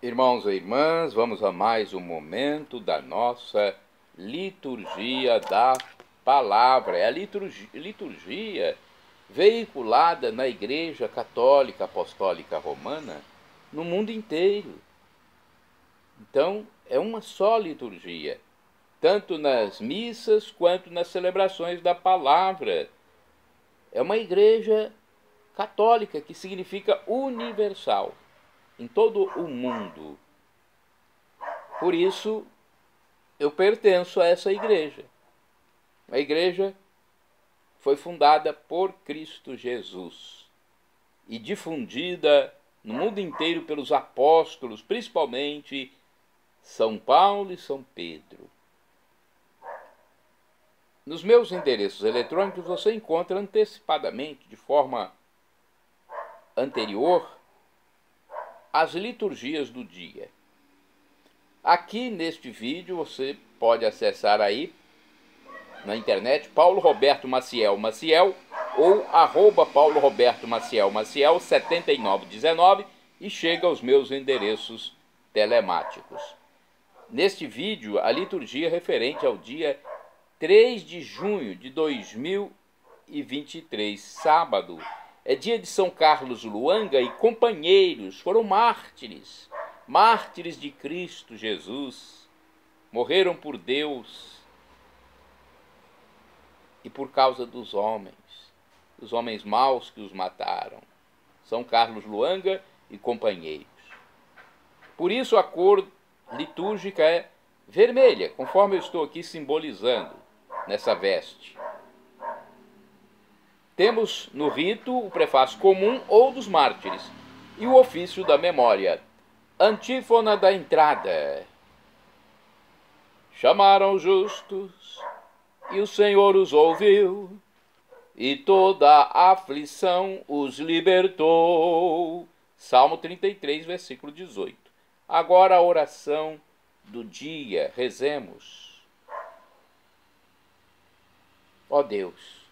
Irmãos e irmãs, vamos a mais um momento da nossa liturgia da palavra. É a liturgia veiculada na Igreja Católica Apostólica Romana no mundo inteiro. Então, é uma só liturgia, tanto nas missas quanto nas celebrações da palavra. É uma igreja católica, que significa universal, em todo o mundo. Por isso, eu pertenço a essa igreja. A igreja foi fundada por Cristo Jesus e difundida no mundo inteiro pelos apóstolos, principalmente São Paulo e São Pedro. Nos meus endereços eletrônicos você encontra antecipadamente, de forma anterior, as liturgias do dia. Aqui neste vídeo você pode acessar aí na internet Paulo Roberto Maciel ou @Paulo Roberto Maciel 7919 e chega aos meus endereços telemáticos. Neste vídeo, a liturgia referente ao dia 3 de junho de 2023, sábado, é dia de São Carlos Luanga e companheiros, foram mártires de Cristo Jesus, morreram por Deus e por causa dos homens maus que os mataram. São Carlos Luanga e companheiros. Por isso a cor litúrgica é vermelha, conforme eu estou aqui simbolizando nessa veste. Temos no rito o prefácio comum ou dos mártires e o ofício da memória. Antífona da entrada. Chamaram os justos e o Senhor os ouviu e toda a aflição os libertou. Salmo 33, versículo 18. Agora a oração do dia. Rezemos. Ó Deus,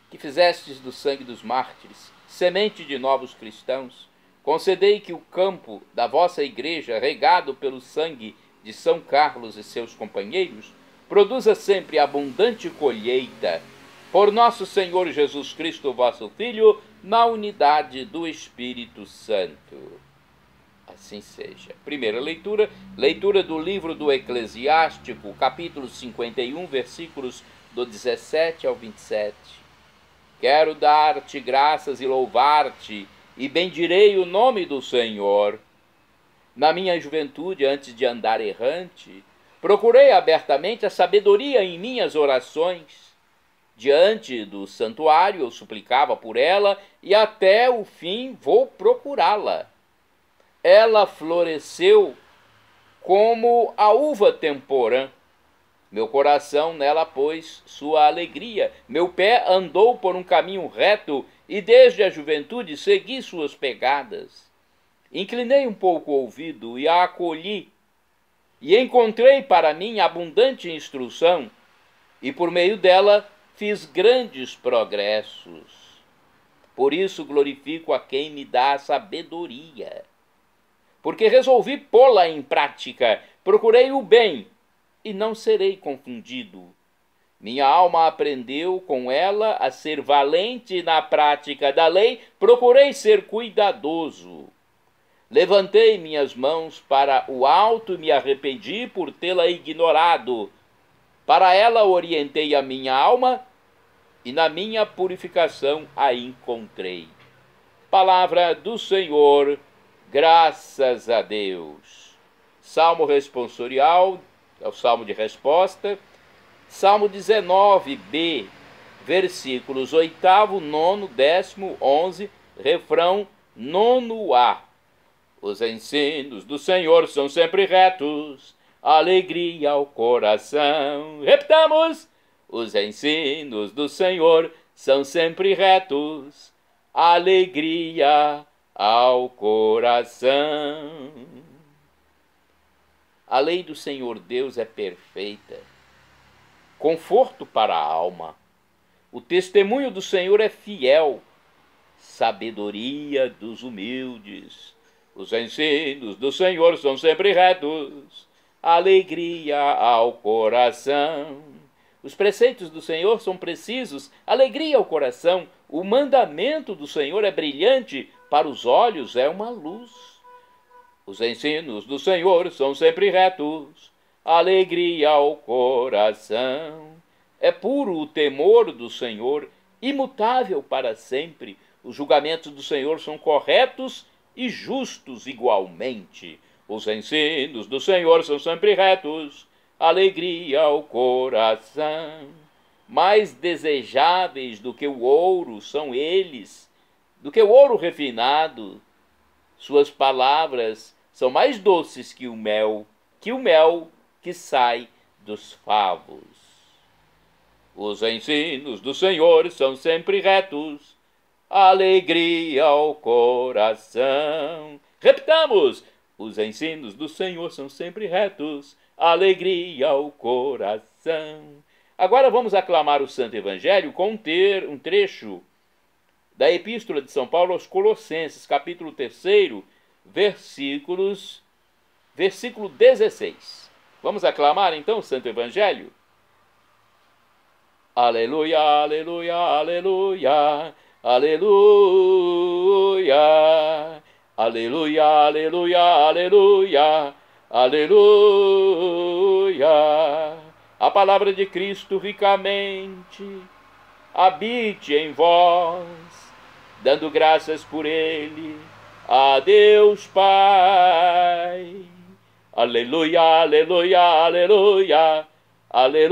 que fizestes do sangue dos mártires semente de novos cristãos, concedei que o campo da vossa igreja, regado pelo sangue de São Carlos e seus companheiros, produza sempre abundante colheita. Por nosso Senhor Jesus Cristo, vosso Filho, na unidade do Espírito Santo. Assim seja. Primeira leitura do livro do Eclesiástico, capítulo 51, versículos do 17 ao 27. Quero dar-te graças e louvar-te, e bendirei o nome do Senhor. Na minha juventude, antes de andar errante, procurei abertamente a sabedoria em minhas orações. Diante do santuário eu suplicava por ela, e até o fim vou procurá-la. Ela floresceu como a uva temporã. Meu coração nela pôs sua alegria. Meu pé andou por um caminho reto e desde a juventude segui suas pegadas. Inclinei um pouco o ouvido e a acolhi, e encontrei para mim abundante instrução, e por meio dela fiz grandes progressos. Por isso glorifico a quem me dá a sabedoria, porque resolvi pô-la em prática. Procurei o bem e não serei confundido. Minha alma aprendeu com ela a ser valente na prática da lei. Procurei ser cuidadoso. Levantei minhas mãos para o alto e me arrependi por tê-la ignorado. Para ela orientei a minha alma e na minha purificação a encontrei. Palavra do Senhor, graças a Deus. Salmo responsorial, é o salmo de resposta. Salmo 19b, versículos 8º, 9º, 10º, 11, refrão 9a. Os ensinos do Senhor são sempre retos, alegria ao coração. Repitamos! Os ensinos do Senhor são sempre retos, alegria ao coração. A lei do Senhor Deus é perfeita, conforto para a alma. O testemunho do Senhor é fiel, sabedoria dos humildes. Os ensinos do Senhor são sempre retos, alegria ao coração. Os preceitos do Senhor são precisos, alegria ao coração. O mandamento do Senhor é brilhante, para os olhos é uma luz. Os ensinos do Senhor são sempre retos, alegria ao coração. É puro o temor do Senhor, imutável para sempre. Os julgamentos do Senhor são corretos e justos igualmente. Os ensinos do Senhor são sempre retos, alegria ao coração. Mais desejáveis do que o ouro são eles, do que o ouro refinado. Suas palavras são mais doces que o mel que sai dos favos. Os ensinos do Senhor são sempre retos, alegria ao coração. Repitamos! Os ensinos do Senhor são sempre retos, alegria ao coração. Agora vamos aclamar o Santo Evangelho com um trecho da Epístola de São Paulo aos Colossenses, capítulo 3, versículo 16. Vamos aclamar então o Santo Evangelho? Aleluia, aleluia, aleluia, aleluia, aleluia, aleluia, aleluia, aleluia. A palavra de Cristo ricamente habite em vós, dando graças por Ele a Deus Pai. Aleluia, aleluia, aleluia, aleluia,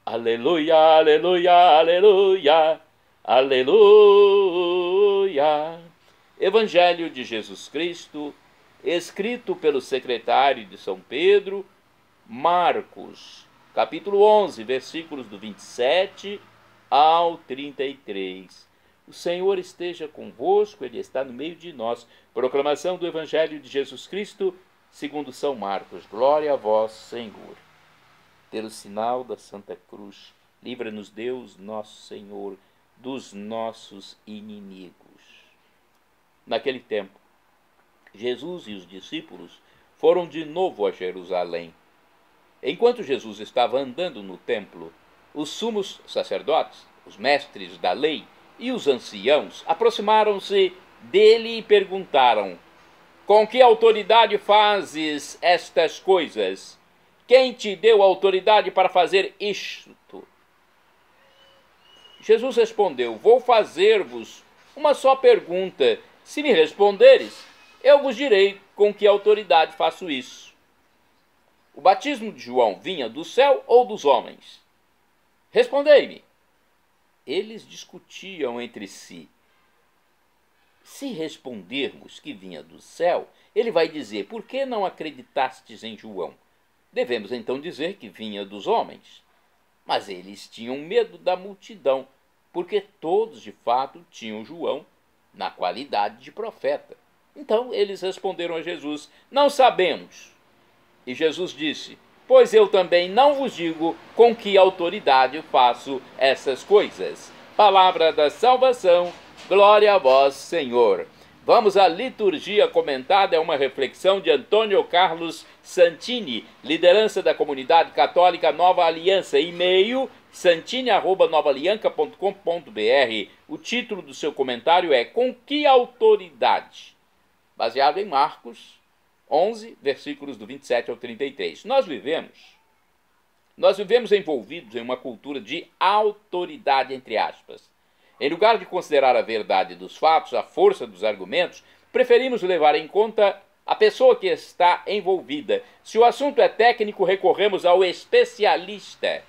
aleluia, aleluia, aleluia, aleluia. Evangelho de Jesus Cristo, escrito pelo secretário de São Pedro, Marcos, capítulo 11, versículos do 27 ao 33. O Senhor esteja convosco, Ele está no meio de nós. Proclamação do Evangelho de Jesus Cristo, segundo São Marcos. Glória a vós, Senhor. Pelo sinal da Santa Cruz, livra-nos Deus, nosso Senhor, dos nossos inimigos. Naquele tempo, Jesus e os discípulos foram de novo a Jerusalém. Enquanto Jesus estava andando no templo, os sumos sacerdotes, os mestres da lei e os anciãos aproximaram-se dele e perguntaram: com que autoridade fazes estas coisas? Quem te deu autoridade para fazer isto? Jesus respondeu: vou fazer-vos uma só pergunta. Se me responderes, eu vos direi com que autoridade faço isso. O batismo de João vinha do céu ou dos homens? Respondei-me. Eles discutiam entre si. Se respondermos que vinha do céu, ele vai dizer: por que não acreditastes em João? Devemos então dizer que vinha dos homens. Mas eles tinham medo da multidão, porque todos de fato tinham João na qualidade de profeta. Então eles responderam a Jesus: não sabemos. E Jesus disse: pois eu também não vos digo com que autoridade faço essas coisas. Palavra da salvação, glória a vós, Senhor. Vamos à liturgia comentada, é uma reflexão de Antônio Carlos Santini, liderança da comunidade católica Nova Aliança, e-mail santini@novaalianca.com.br. O título do seu comentário é Com que autoridade? Baseado em Marcos 11, versículos do 27 ao 33. Nós vivemos envolvidos em uma cultura de autoridade, entre aspas. Em lugar de considerar a verdade dos fatos, a força dos argumentos, preferimos levar em conta a pessoa que está envolvida. Se o assunto é técnico, recorremos ao especialista.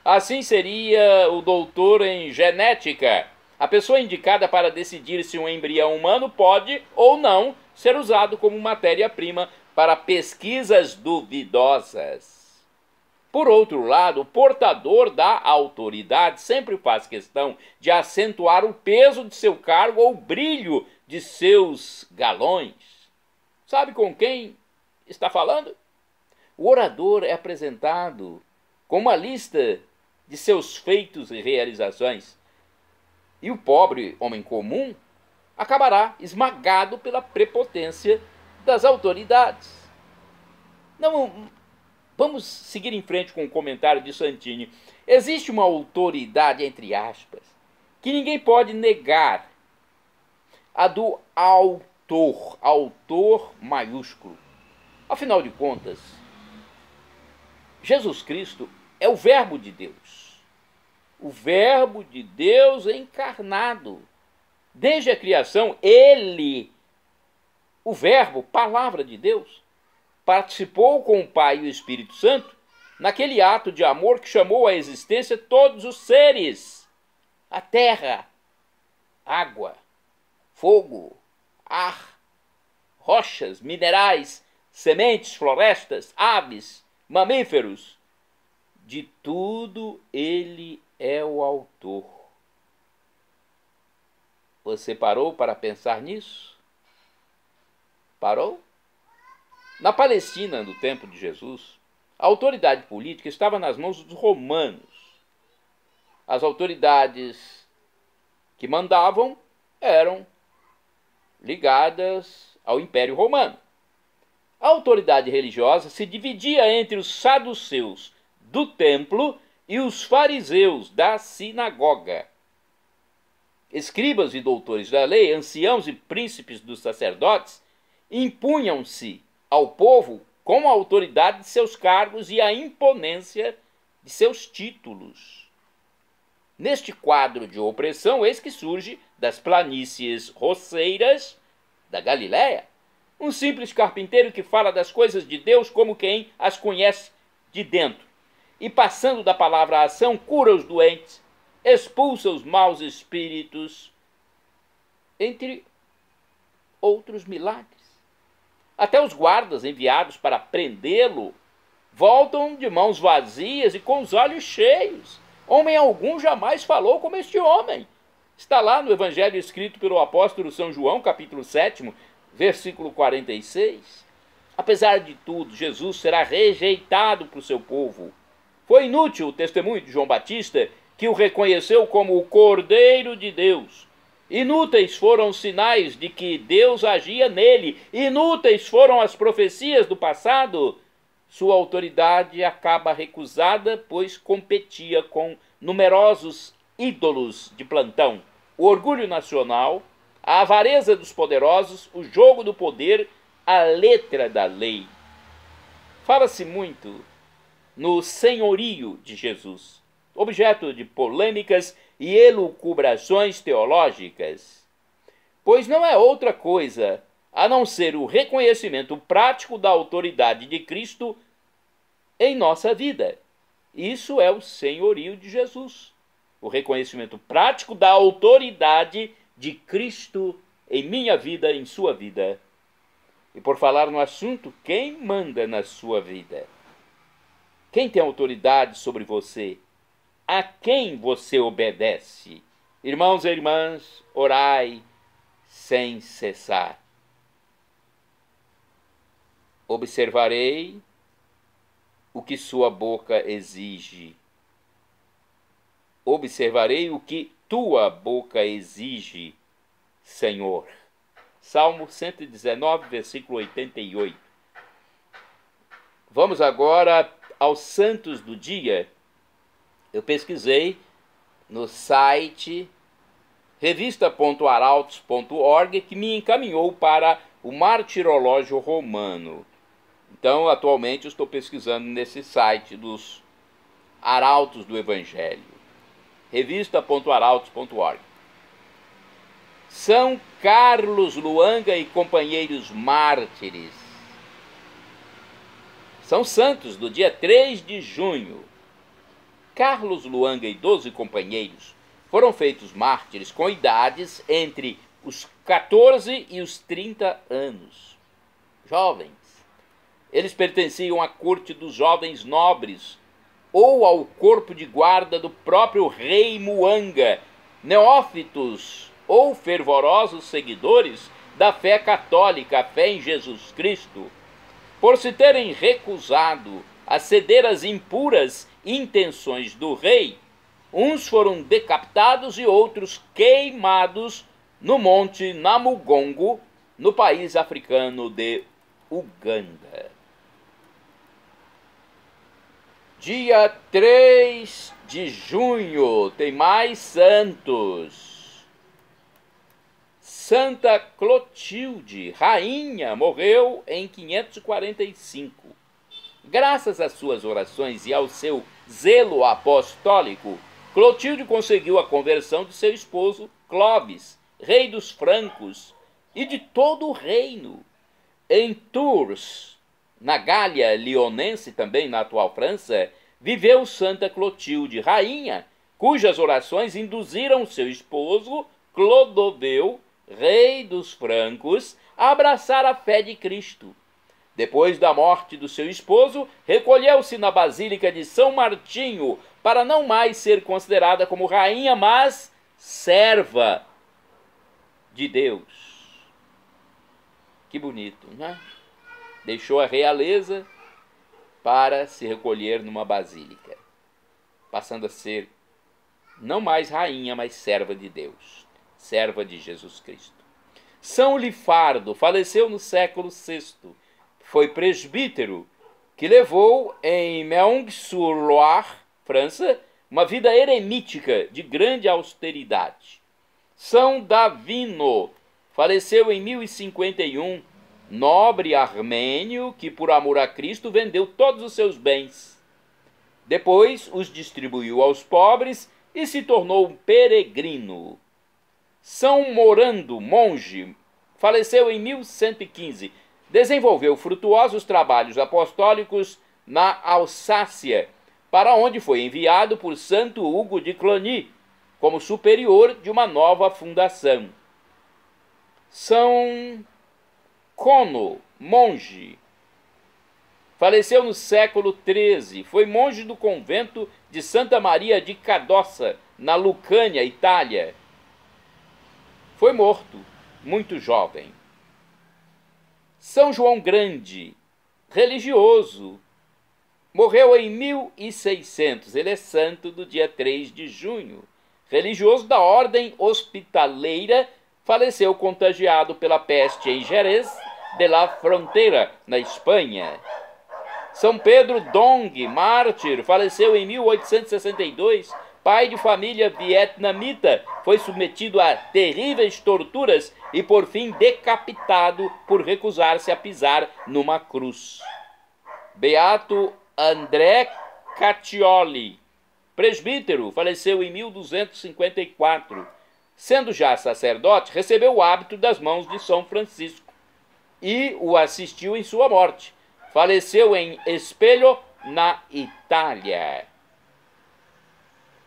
Assim seria o doutor em genética, a pessoa indicada para decidir se um embrião humano pode ou não ser usado como matéria-prima para pesquisas duvidosas. Por outro lado, o portador da autoridade sempre faz questão de acentuar o peso de seu cargo ou o brilho de seus galões. Sabe com quem está falando? O orador é apresentado com uma lista de seus feitos e realizações. E o pobre homem comum acabará esmagado pela prepotência das autoridades. Não, vamos seguir em frente com o comentário de Santini. Existe uma autoridade, entre aspas, que ninguém pode negar, a do autor maiúsculo. Afinal de contas, Jesus Cristo é o Verbo de Deus. O Verbo de Deus encarnado. Desde a criação, ele, o Verbo, palavra de Deus, participou com o Pai e o Espírito Santo naquele ato de amor que chamou à existência todos os seres: a terra, água, fogo, ar, rochas, minerais, sementes, florestas, aves, mamíferos. De tudo ele é o autor. Você parou para pensar nisso? Parou? Na Palestina, no tempo de Jesus, a autoridade política estava nas mãos dos romanos. As autoridades que mandavam eram ligadas ao Império Romano. A autoridade religiosa se dividia entre os saduceus do templo e os fariseus da sinagoga. Escribas e doutores da lei, anciãos e príncipes dos sacerdotes, impunham-se ao povo com a autoridade de seus cargos e a imponência de seus títulos. Neste quadro de opressão, eis que surge das planícies roceiras da Galiléia um simples carpinteiro que fala das coisas de Deus como quem as conhece de dentro, e passando da palavra à ação, cura os doentes, expulsa os maus espíritos, entre outros milagres. Até os guardas enviados para prendê-lo voltam de mãos vazias e com os olhos cheios. Homem algum jamais falou como este homem. Está lá no Evangelho escrito pelo apóstolo São João, capítulo 7, versículo 46. Apesar de tudo, Jesus será rejeitado por seu povo. Foi inútil o testemunho de João Batista, que o reconheceu como o Cordeiro de Deus. Inúteis foram os sinais de que Deus agia nele. Inúteis foram as profecias do passado. Sua autoridade acaba recusada, pois competia com numerosos ídolos de plantão. O orgulho nacional, a avareza dos poderosos, o jogo do poder, a letra da lei. Fala-se muito no senhorio de Jesus, objeto de polêmicas e elucubrações teológicas, pois não é outra coisa a não ser o reconhecimento prático da autoridade de Cristo em nossa vida. Isso é o senhorio de Jesus, o reconhecimento prático da autoridade de Cristo em minha vida, em sua vida. E por falar no assunto, quem manda na sua vida? Quem tem autoridade sobre você? A quem você obedece? Irmãos e irmãs, orai sem cessar. Observarei o que sua boca exige. Observarei o que tua boca exige, Senhor. Salmo 119, versículo 88. Vamos agora aos santos do dia. Eu pesquisei no site revista.arautos.org, que me encaminhou para o martirológio romano. Então, atualmente, eu estou pesquisando nesse site dos arautos do Evangelho. revista.arautos.org. São Carlos Luanga e companheiros mártires. São santos do dia 3 de junho. Carlos Luanga e 12 companheiros foram feitos mártires com idades entre os 14 e os 30 anos. Jovens. Eles pertenciam à corte dos jovens nobres ou ao corpo de guarda do próprio rei Muanga, neófitos ou fervorosos seguidores da fé católica, a fé em Jesus Cristo. Por se terem recusado a ceder às impuras intenções do rei, uns foram decapitados e outros queimados no Monte Namugongo, no país africano de Uganda. Dia 3 de junho, tem mais santos. Santa Clotilde, rainha, morreu em 545. Graças às suas orações e ao seu zelo apostólico, Clotilde conseguiu a conversão de seu esposo Clovis, rei dos francos, e de todo o reino. Em Tours, na Gália Lyonense, também na atual França, viveu Santa Clotilde, rainha, cujas orações induziram seu esposo Clodoveu, rei dos francos, a abraçar a fé de Cristo. Depois da morte do seu esposo, recolheu-se na Basílica de São Martinho, para não mais ser considerada como rainha, mas serva de Deus. Que bonito, né? Deixou a realeza para se recolher numa basílica, passando a ser não mais rainha, mas serva de Deus, serva de Jesus Cristo. São Lifardo faleceu no século VI. Foi presbítero que levou em Meung-sur-Loire, França, uma vida eremítica de grande austeridade. São Davino faleceu em 1051, nobre armênio que, por amor a Cristo, vendeu todos os seus bens. Depois os distribuiu aos pobres e se tornou um peregrino. São Morando, monge, faleceu em 1115. Desenvolveu frutuosos trabalhos apostólicos na Alsácia, para onde foi enviado por Santo Hugo de Cluny, como superior de uma nova fundação. São Cono, monge, faleceu no século XIII. Foi monge do convento de Santa Maria de Cadossa, na Lucânia, Itália. Foi morto muito jovem. São João Grande, religioso, morreu em 1600. Ele é santo do dia 3 de junho. Religioso da ordem hospitaleira, faleceu contagiado pela peste em Jerez de la Frontera, na Espanha. São Pedro Dong, mártir, faleceu em 1862. Pai de família vietnamita, foi submetido a terríveis torturas e, por fim, decapitado por recusar-se a pisar numa cruz. Beato André Caccioli, presbítero, faleceu em 1254. Sendo já sacerdote, recebeu o hábito das mãos de São Francisco e o assistiu em sua morte. Faleceu em Espelho, na Itália.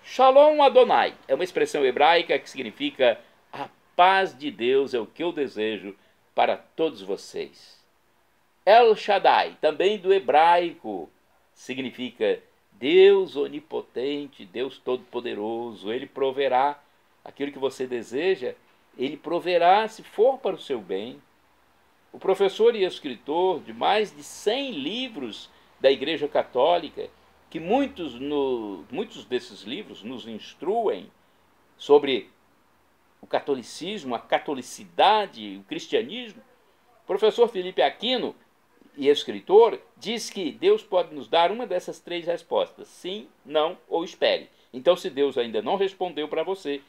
Shalom Adonai é uma expressão hebraica que significa a paz de Deus é o que eu desejo para todos vocês. El Shaddai, também do hebraico, significa Deus onipotente, Deus todo-poderoso. Ele proverá aquilo que você deseja, ele proverá se for para o seu bem. O professor e escritor de mais de 100 livros da Igreja Católica, que muitos desses livros nos instruem sobre o catolicismo, a catolicidade, o cristianismo. O professor Felipe Aquino, e escritor, diz que Deus pode nos dar uma dessas três respostas: sim, não ou espere. Então, se Deus ainda não respondeu para você,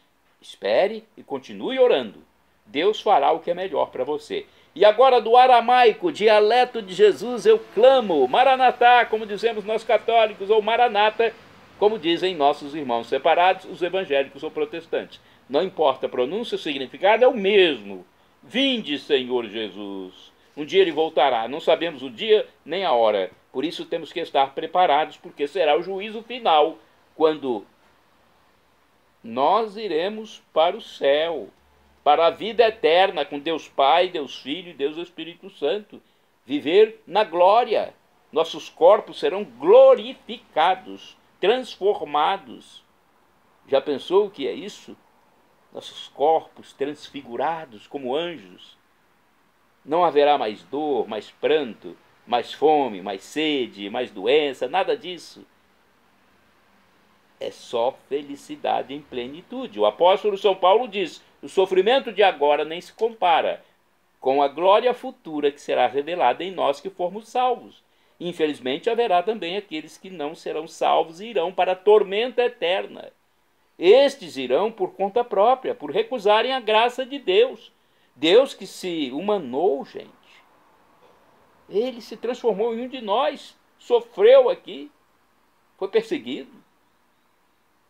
espere e continue orando. Deus fará o que é melhor para você. E agora, do aramaico, dialeto de Jesus, eu clamo, Maranatá, como dizemos nós católicos, ou Maranata, como dizem nossos irmãos separados, os evangélicos ou protestantes. Não importa a pronúncia, o significado é o mesmo. Vinde, Senhor Jesus. Um dia ele voltará, não sabemos o dia nem a hora. Por isso temos que estar preparados, porque será o juízo final, quando nós iremos para o céu, para a vida eterna com Deus Pai, Deus Filho e Deus Espírito Santo. Viver na glória. Nossos corpos serão glorificados, transformados. Já pensou o que é isso? Nossos corpos transfigurados como anjos. Não haverá mais dor, mais pranto, mais fome, mais sede, mais doença, nada disso. é só felicidade em plenitude. O apóstolo São Paulo diz: o sofrimento de agora nem se compara com a glória futura que será revelada em nós que formos salvos. Infelizmente, haverá também aqueles que não serão salvos e irão para a tormenta eterna. Estes irão por conta própria, por recusarem a graça de Deus. Deus que se humanou, gente. Ele se transformou em um de nós, sofreu aqui, foi perseguido,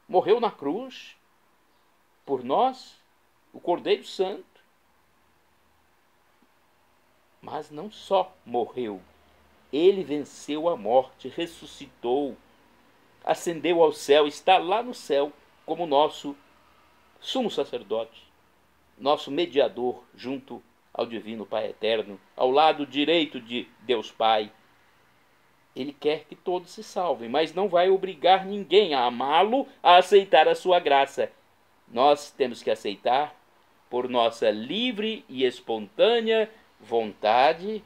morreu na cruz por nós, o Cordeiro Santo. Mas não só morreu, ele venceu a morte, ressuscitou, ascendeu ao céu, está lá no céu como nosso sumo sacerdote, nosso mediador junto ao divino Pai eterno, ao lado direito de Deus Pai. Ele quer que todos se salvem, mas não vai obrigar ninguém a amá-lo, a aceitar a sua graça. Nós temos que aceitar por nossa livre e espontânea vontade,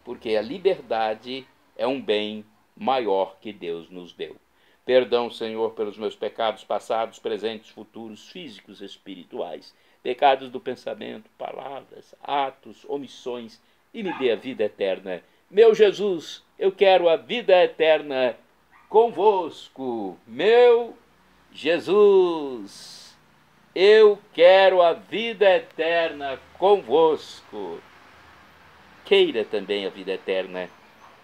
porque a liberdade é um bem maior que Deus nos deu. Perdão, Senhor, pelos meus pecados passados, presentes, futuros, físicos, espirituais, pecados do pensamento, palavras, atos, omissões, e me dê a vida eterna. Meu Jesus, eu quero a vida eterna convosco. Meu Jesus, eu quero a vida eterna convosco. Queira também a vida eterna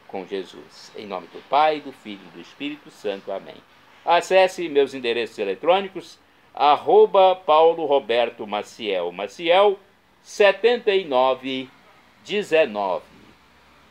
com Jesus. Em nome do Pai, do Filho e do Espírito Santo. Amém. Acesse meus endereços eletrônicos, @Paulo Roberto Maciel, Maciel 7919.